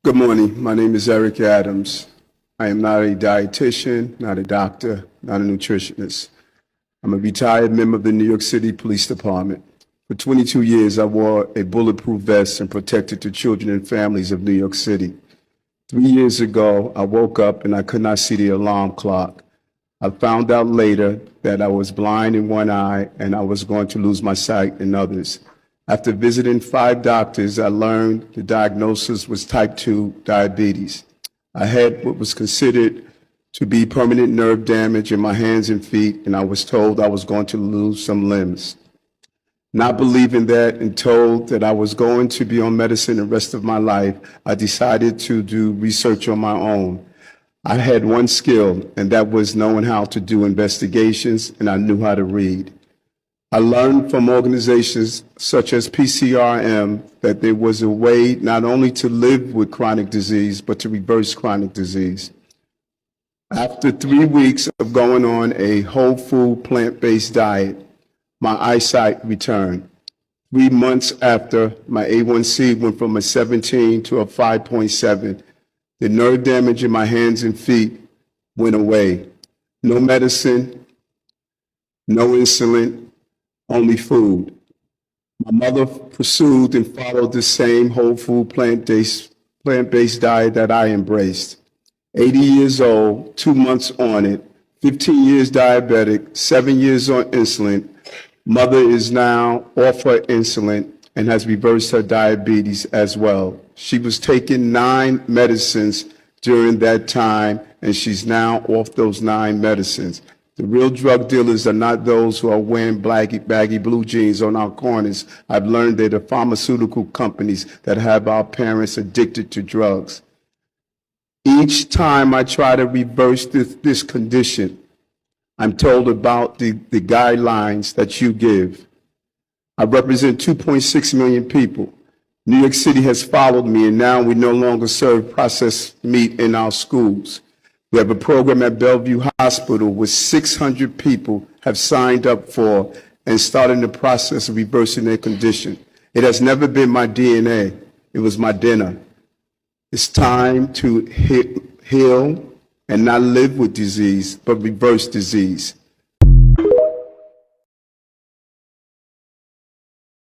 Good morning. My name is Eric Adams. I am not a dietitian, not a doctor, not a nutritionist. I'm a retired member of the New York City Police Department. For 22 years, I wore a bulletproof vest and protected the children and families of New York City. 3 years ago, I woke up and I could not see the alarm clock. I found out later that I was blind in one eye and I was going to lose my sight in others. After visiting 5 doctors, I learned the diagnosis was type 2 diabetes. I had what was considered to be permanent nerve damage in my hands and feet, and I was told I was going to lose some limbs. Not believing that and told that I was going to be on medicine the rest of my life, I decided to do research on my own. I had one skill, and that was knowing how to do investigations, and I knew how to read. I learned from organizations such as PCRM that there was a way not only to live with chronic disease, but to reverse chronic disease. After 3 weeks of going on a whole food, plant-based diet, my eyesight returned. 3 months after, my A1C went from a 17 to a 5.7. The nerve damage in my hands and feet went away. No medicine, no insulin, only food. My mother pursued and followed the same whole food, plant-based diet that I embraced. 80 years old, 2 months on it, 15 years diabetic, 7 years on insulin. Mother is now off her insulin and has reversed her diabetes as well. She was taking 9 medicines during that time, and she's now off those 9 medicines. The real drug dealers are not those who are wearing baggy blue jeans on our corners. I've learned they're the pharmaceutical companies that have our parents addicted to drugs. Each time I try to reverse this condition, I'm told about the guidelines that you give. I represent 2.6 million people. New York City has followed me, and now we no longer serve processed meat in our schools. We have a program at Bellevue Hospital where 600 people have signed up for and started the process of reversing their condition. It has never been my DNA. It was my dinner. It's time to heal and not live with disease, but reverse disease.